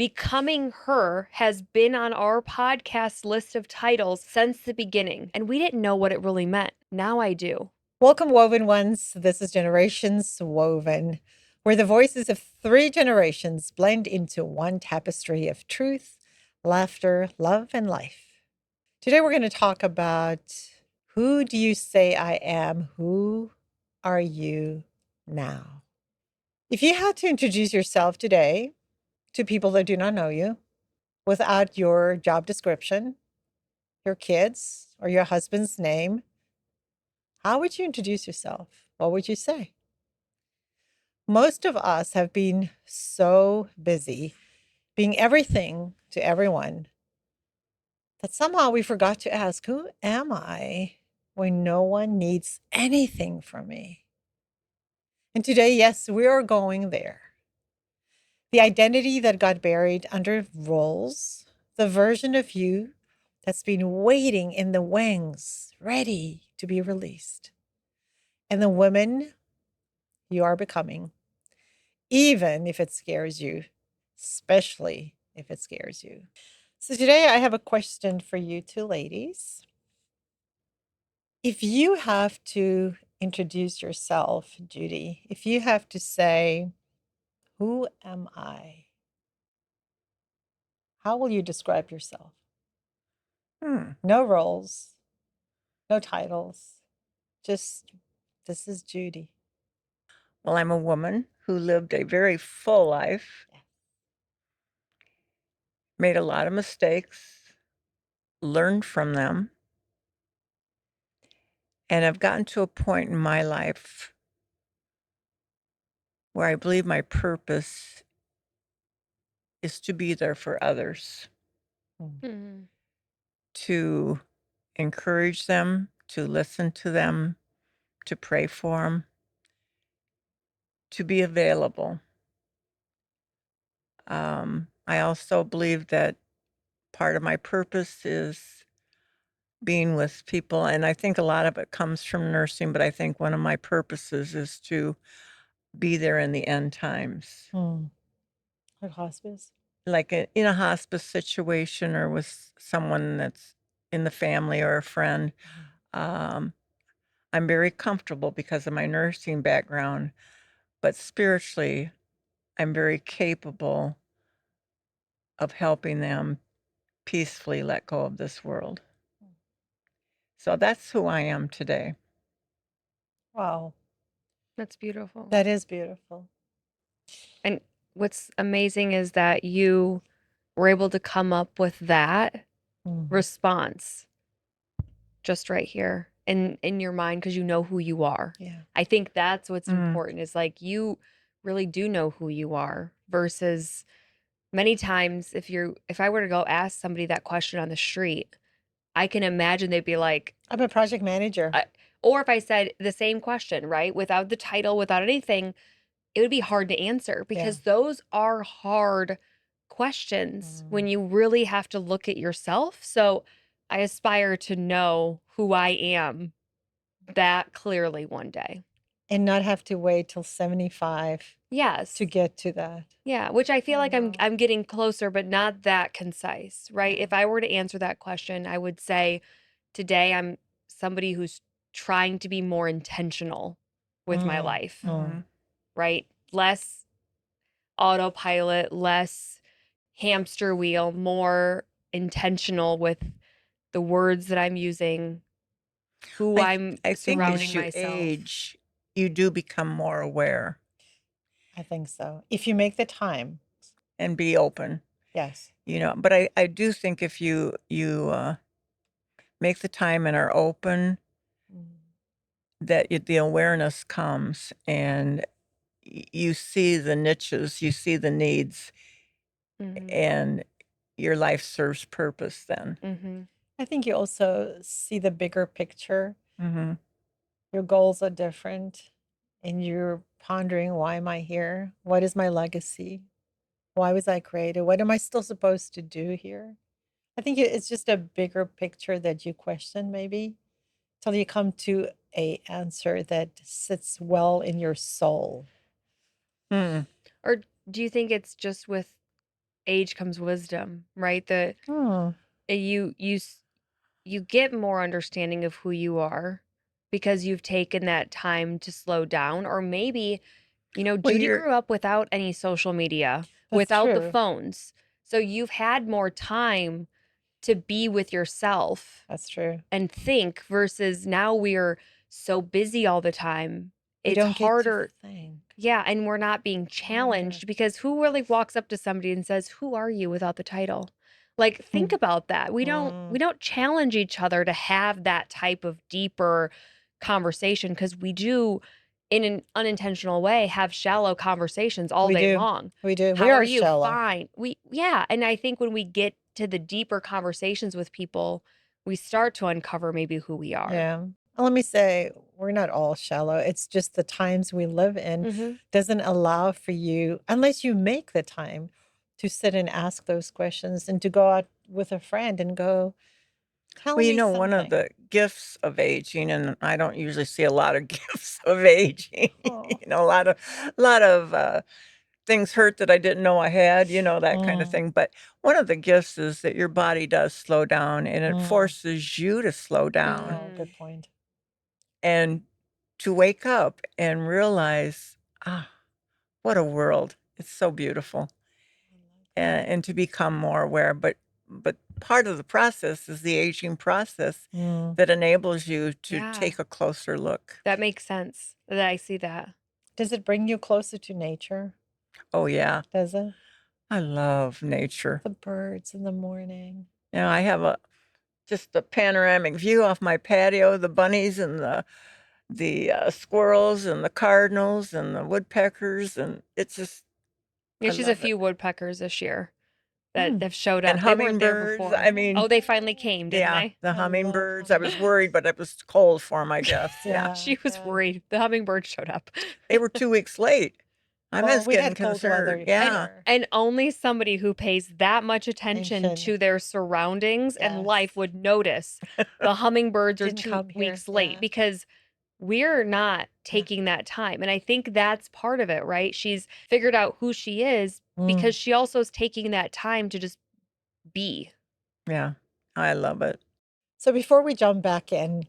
Becoming Her has been on our podcast list of titles since the beginning, and we didn't know what it really meant. Now I do. Welcome, Woven Ones. This is Generations Woven, where the voices of three generations blend into one tapestry of truth, laughter, love, and life. Today, we're going to talk about who do you say I am? Who are you now? If you had to introduce yourself today to people that do not know you without your job description, your kids, or your husband's name, how would you introduce yourself? What would you say? Most of us have been so busy being everything to everyone that somehow we forgot to ask, who am I when no one needs anything from me? And today, yes, we are going there. The identity that got buried under roles, the version of you that's been waiting in the wings, ready to be released, and the woman you are becoming, even if it scares you, especially if it scares you. So, today I have a question for you two ladies. If you have to introduce yourself, Judy, if you have to say, who am I? How will you describe yourself? No roles, no titles, just this is Judy. Well, I'm a woman who lived a very full life, made a lot of mistakes, learned from them, and I've gotten to a point in my life where I believe my purpose is to be there for others, Mm-hmm. to encourage them, to listen to them, to pray for them, to be available. I also believe that part of my purpose is being with people, and I think a lot of it comes from nursing, but I think one of my purposes is to be there in the end times. Like hospice? Like in a hospice situation or with someone that's in the family or a friend. Um, I'm very comfortable because of my nursing background, but spiritually, I'm very capable of helping them peacefully let go of this world. So that's who I am today. Wow, That's beautiful. that is beautiful. And what's amazing is that you were able to come up with that response just right here in your mind because you know who you are. Yeah. I think that's what's important is like you really do know who you are versus many times if I were to go ask somebody that question on the street, I can imagine they'd be like, I'm a project manager. or if I said the same question, right, without the title, without anything, it would be hard to answer because those are hard questions when you really have to look at yourself. So I aspire to know who I am that clearly one day. And not have to wait till 75 Yes. to get to that. Yeah, which I feel like wow. I'm getting closer, but not that concise, right? If I were to answer that question, I would say today I'm somebody who's trying to be more intentional with my life, right? Less autopilot, less hamster wheel, more intentional with the words that I'm using, who I'm I think surrounding as you myself. age, you do become more aware I think so. If you make the time. and be open, Yes. you know. But I do think if you make the time and are open, that the awareness comes and you see the niches, you see the needs, and your life serves purpose then. I think you also see the bigger picture. Your goals are different, and you're pondering, why am I here? What is my legacy? Why was I created? What am I still supposed to do here? I think it's just a bigger picture that you question, maybe, till you come to a answer that sits well in your soul. Or do you think it's just with age comes wisdom, right? Hmm. You get more understanding of who you are because you've taken that time to slow down. Or maybe, Well, Judy you're grew up without any social media, That's without the true. phones. So you've had more time to be with yourself That's true. and think, versus now we're so busy all the time. We It's don't get to harder. think. Yeah, and we're not being Wonder. challenged, because who really walks up to somebody and says, "Who are you?" without the title? Like, think about that. We don't Mm. we don't challenge each other to have that type of deeper conversation, because we do, in an unintentional way, have shallow conversations all We day do. long. We do. We How are are you? shallow. Fine. Yeah, and I think when we get to the deeper conversations with people, we start to uncover maybe who we are. Yeah. Well, let me say, we're not all shallow. It's just the times we live in Mhm. doesn't allow for you, unless you make the time to sit and ask those questions and to go out with a friend and go, tell Well, me one of something. the gifts of aging, and I don't usually see a lot of gifts of aging, Oh. a lot of things hurt that I didn't know I had, that kind of Mm, thing. But one of the gifts is that your body does slow down and it mm. forces you to slow down Oh, good point. and to wake up and realize, ah, what a world. It's so beautiful. I love And to become more aware. But part of the process is the aging process that. Mm. that enables you to Yeah, take a closer look. that makes sense. That I see that. Does it bring you closer to nature? Oh, yeah. Does it? I love nature. The birds in the morning. I have just a panoramic view off my patio, the bunnies and the squirrels and the cardinals and the woodpeckers, and it's just Yeah, I she's a love it. few woodpeckers this year that Mm. have showed And up. They weren't there hummingbirds, before. I mean, Oh, they finally came, didn't yeah, they? the I love hummingbirds. I was worried, hummingbirds. but it was cold for them, I guess. Yeah. Yeah, She was yeah. worried. The hummingbird showed up. They were 2 weeks late. I Well, was we getting had cold weather concerned. Yeah. here. And only somebody who pays that much attention Attention. to their surroundings and Yes. life would notice the hummingbirds are Didn't 2 come here. weeks late, Yeah. because we're not Yeah. taking that time. And I think that's part of it, right? She's figured out who she is Mm. because she also is taking that time to just be. Yeah. I love it. So before we jump back in,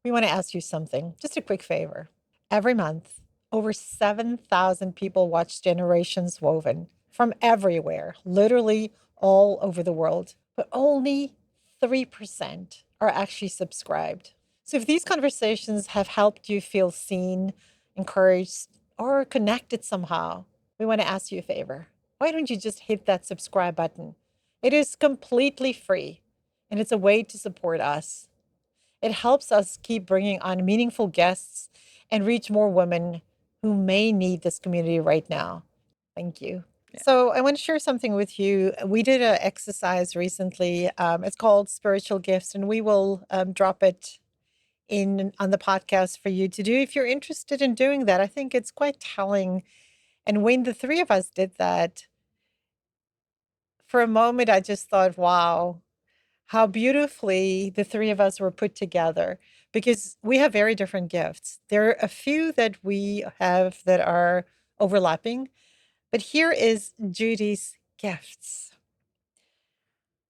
we want to ask you something. Just a quick favor. Every month, over 7,000 people watch Generations Woven from everywhere, literally all over the world. But only 3% are actually subscribed. So if these conversations have helped you feel seen, encouraged, or connected somehow, we want to ask you a favor. Why don't you just hit that subscribe button? It is completely free, and it's a way to support us. It helps us keep bringing on meaningful guests and reach more women who may need this community right now. Thank you. Yeah. So, I want to share something with you. We did an exercise recently. It's called Spiritual Gifts, and we will drop it in on the podcast for you to do if you're interested in doing that. I think it's quite telling. And when the three of us did that, for a moment, I just thought, wow, how beautifully the three of us were put together, because we have very different gifts. There are a few that we have that are overlapping, but here is Judy's gifts.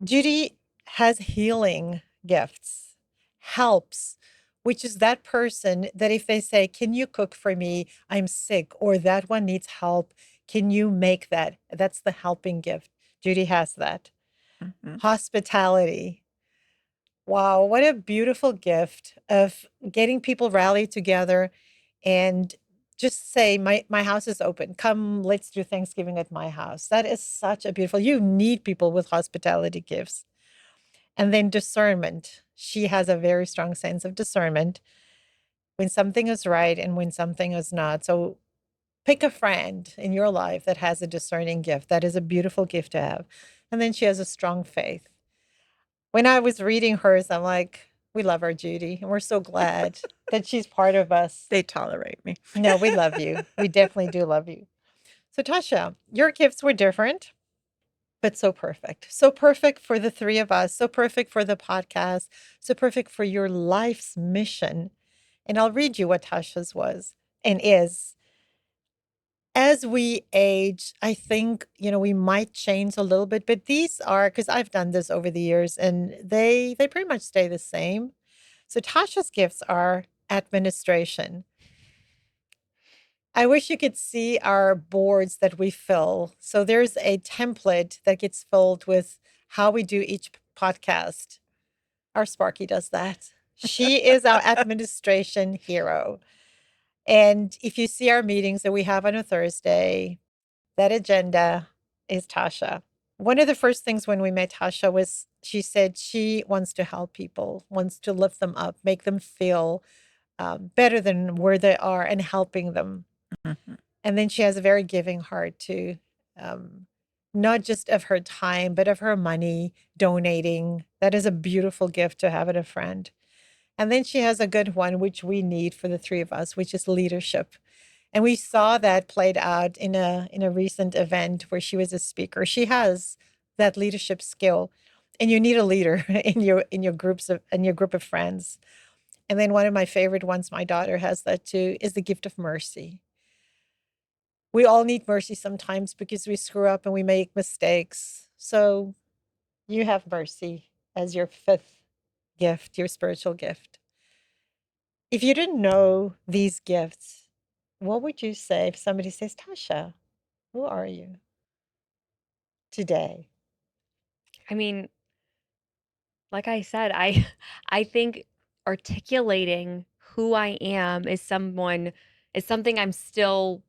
Judy has healing gifts, helps, which is that person that if they say, "Can you cook for me? I'm sick," or "That one needs help. Can you make that?" That's the helping gift. Judy has that. Mhm. Hospitality. Wow, what a beautiful gift of getting people rallied together and just say, my house is open. Come, let's do Thanksgiving at my house. That is such a beautiful. You need people with hospitality gifts. And then discernment. She has a very strong sense of discernment when something is right and when something is not. So pick a friend in your life that has a discerning gift. That is a beautiful gift to have. And then she has a strong faith. When I was reading hers, I'm like, we love our Judy, and we're so glad that she's part of us. They tolerate me. No, we love you. We definitely do love you. So, Tasha, your gifts were different, but so perfect. So perfect for the three of us, so perfect for the podcast, so perfect for your life's mission. And I'll read you what Tasha's was and is. as we age, I think, we might change a little bit, but these are, because I've done this over the years, and they pretty much stay the same. So Tasha's gifts are administration. I wish you could see our boards that we fill. So there's a template that gets filled with how we do each podcast. Our Sparky does that. She is our administration hero. And if you see our meetings that we have on a Thursday, that agenda is Tasha. One of the first things when we met Tasha was she said she wants to help people, wants to lift them up, make them feel better than where they are and helping them. Mm-hmm. And then she has a very giving heart too, not just of her time, but of her money, donating. That is a beautiful gift to have in a friend. And then she has a good one, which we need for the three of us, which is leadership. And we saw that played out in a recent event where she was a speaker. She has that leadership skill, and you need a leader in your group of friends. And then one of my favorite ones, my daughter has that too, is the gift of mercy. We all need mercy sometimes because we screw up and we make mistakes. So you have mercy as your fifth gift, your spiritual gift. If you didn't know these gifts, what would you say if somebody says, Tasha, who are you today? I mean, like I said, I I think articulating who I am is something I'm still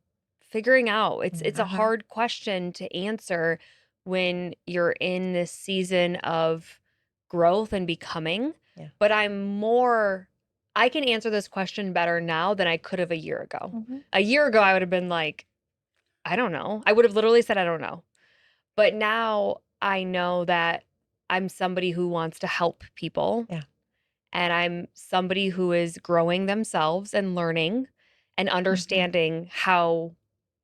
figuring out. It's a Uh-huh. hard question to answer when you're in this season of growth and becoming. Yeah. But I can answer this question better now than I could have a year ago. Mhm. A year ago, I would have been like, I don't know. I would have literally said, I don't know. But now I know that I'm somebody who wants to help people. Yeah. And I'm somebody who is growing themselves and learning and understanding how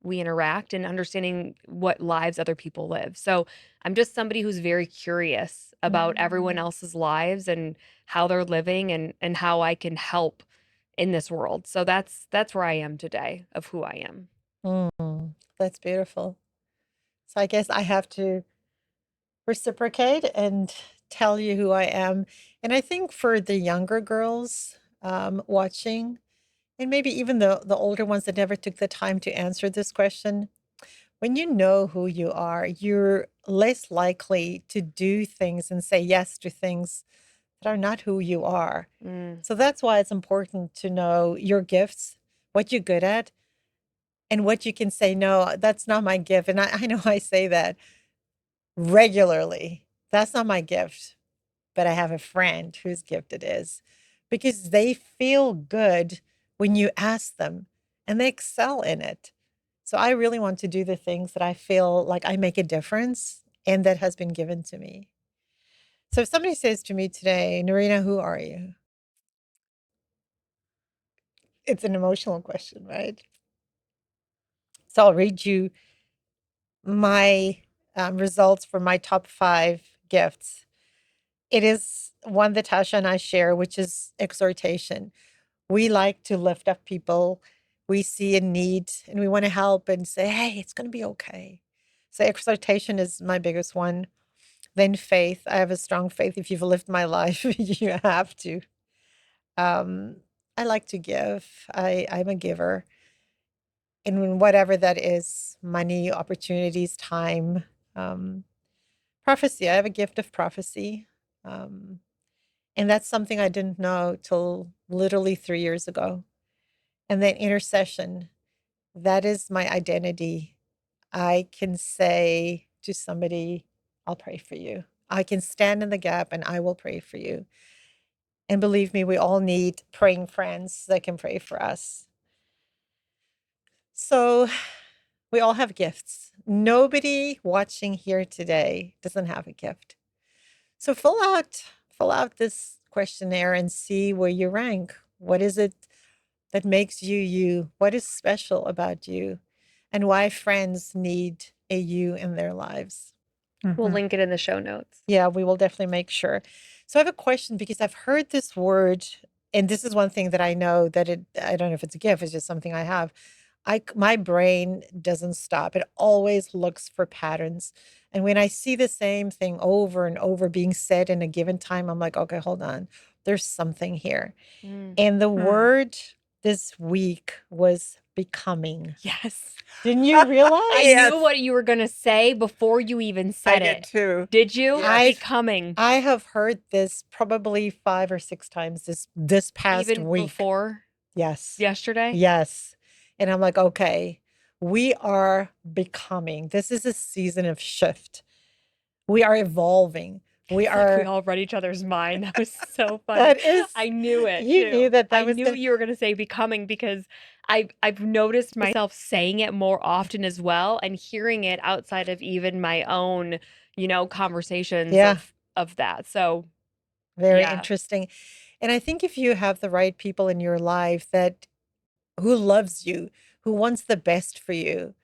we interact and understanding what lives other people live. So I'm just somebody who's very curious about everyone else's lives and how they're living and how I can help in this world. So that's where I am today of who I am. That's beautiful. So I guess I have to reciprocate and tell you who I am. And I think for the younger girls watching, and maybe even the older ones that never took the time to answer this question, when you know who you are, you're less likely to do things and say yes to things that are not who you are. Mm. So that's why it's important to know your gifts, what you're good at, and what you can say, no, that's not my gift. And I know I say that regularly. That's not my gift, but I have a friend whose gift it is because they feel good when you ask them and they excel in it. So I really want to do the things that I feel like I make a difference and that has been given to me. So if somebody says to me today, Narina, who are you? It's an emotional question, right? So I'll read you my results for my top 5 gifts. It is one that Tasha and I share, which is exhortation. We like to lift up people. We see a need and we want to help and say, hey, it's going to be okay. So exhortation is my biggest one. Then faith. I have a strong faith. If you've lived my life, you have to. Um, I like to give. I'm a giver. And whatever that is, money, opportunities, time, um, prophecy. I have a gift of prophecy. Um, and that's something I didn't know till literally 3 years ago. And then intercession. That is my identity. I can say to somebody, I'll pray for you. I can stand in the gap and I will pray for you. And believe me, we all need praying friends that can pray for us. So we all have gifts. Nobody watching here today doesn't have a gift. So fill out this questionnaire and see where you rank. What is it that makes you you? What is special about you? And why friends need a you in their lives. We'll Mm-hmm. link it in the show notes. Yeah, we will definitely make sure. So I have a question because I've heard this word, and this is one thing that I know that I don't know if it's a gift, it's just something I have. my brain doesn't stop. It always looks for patterns. And when I see the same thing over and over being said in a given time, I'm like, okay, hold on. There's something here. Mm. And the Hmm. word this week was becoming. Yes. Didn't you realize? I Yes. knew what you were going to say before you even I said did it. too. Did you? Yes. Becoming. I have heard this probably 5 or 6 times this past Even week. before Yes. yesterday? Yes. And I'm like, okay, we are becoming. This is a season of shift. We are evolving. We It's like we are. all read each other's mind. That was so funny. That is. I knew it You knew too. that I was knew gonna. you were going to say becoming because I've noticed myself saying it more often as well and hearing it outside of even my own, conversations Yeah. of that. So, Very yeah. interesting. And I think if you have the right people in your life that who loves you, who wants the best for you,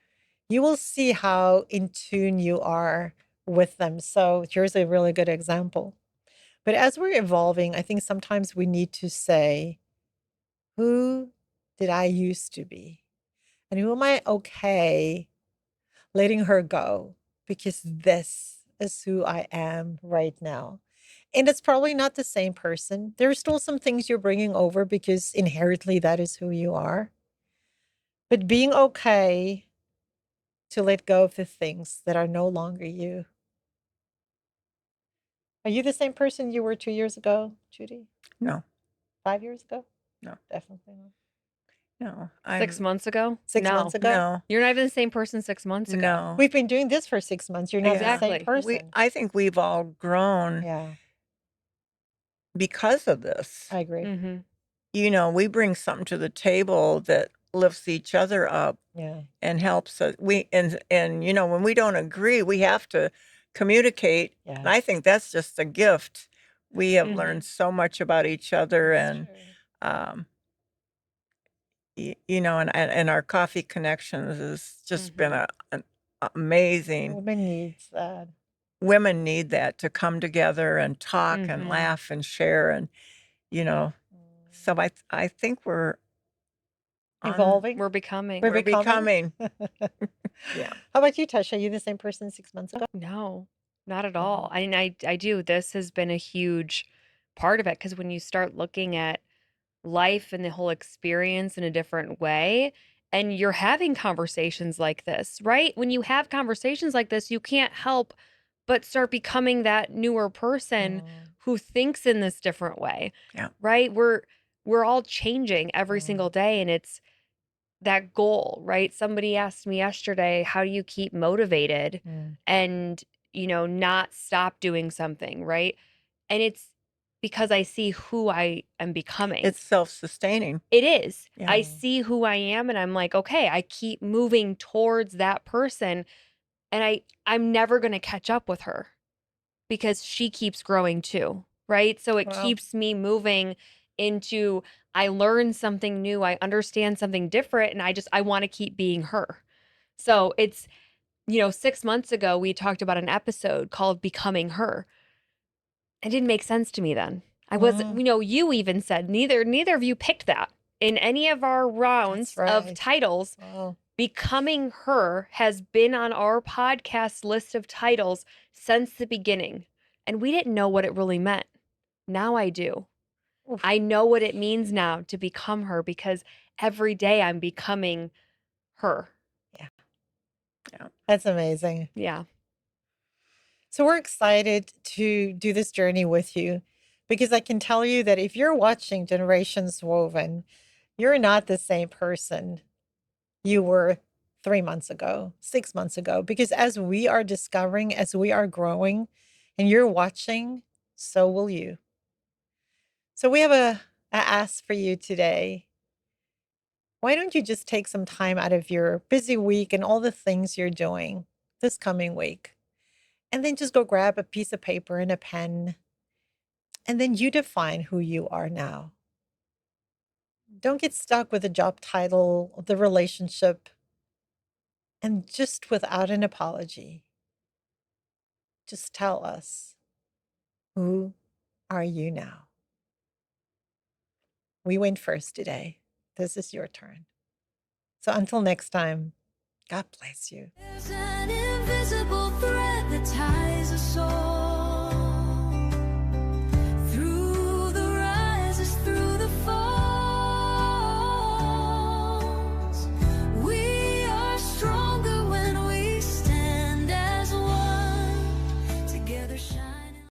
you will see how in tune you are with them. So here's a really good example. But as we're evolving, I think sometimes we need to say, who did I used to be? And who am I okay letting her go? Because this is who I am right now. And it's probably not the same person. There are still some things you're bringing over because inherently that is who you are. But being okay to let go of the things that are no longer you. Are you the same person you were 2 years ago, Judy? No. 5 years ago? No. Definitely not. No. 6 months ago? 6 months No. ago? No. You're not even the same person 6 months ago. No. We've been doing this for 6 months. You're not the same Exactly. person. I think we've all grown Yeah, because of this. I agree. Mm-hmm. We bring something to the table that lifts each other up Yeah. and helps us. And when we don't agree, we have to communicate. And I Yes. think that's just a gift. We have Mhm. learned so much about each other, That's and true. um, and our coffee connections has just been an amazing. Woman needs that. Women need that to come together and talk and Mhm. laugh and share, and you know. So I think we're on. Evolving. We're becoming. We're We're becoming. Yeah. How about you, Tasha? Are you the same person 6 months ago? No, not at Mhm. all. I mean, I do. This has been a huge part of it because when you start looking at life and the whole experience in a different way, and you're having conversations like this, right? When you have conversations like this, you can't help but start becoming that newer person who thinks in this different way, Yeah. right? We're all changing every single day, and it's that goal, right? Somebody asked me yesterday, how do you keep motivated and, not stop doing something, right? And it's because I see who I am becoming. It's self-sustaining. It is. Yeah. I see who I am and I'm like, okay, I keep moving towards that person and I'm never going to catch up with her because she keeps growing too, right? So it Wow. keeps me moving into I learn something new, I understand something different, and I want to keep being her. So it's 6 months ago we talked about an episode called Becoming Her. It didn't make sense to me then. I was, you even said neither of you picked that in any of our rounds of right. titles. Wow. Becoming Her has been on our podcast list of titles since the beginning, and we didn't know what it really meant. Now I do. Oof. I know what it means now to become her because every day I'm becoming her. Yeah. Yeah. That's amazing. Yeah. So we're excited to do this journey with you because I can tell you that if you're watching Generations Woven, you're not the same person you were 3 months ago, 6 months ago, because as we are discovering, as we are growing, and you're watching, so will you. So we have a ask for you today. Why don't you just take some time out of your busy week and all the things you're doing this coming week, and then just go grab a piece of paper and a pen, and then you define who you are now. Don't get stuck with the job title, the relationship, and just without an apology, just tell us, who are you now? We went first today. This is your turn. So until next time, God bless you. There's an invisible thread that ties us all.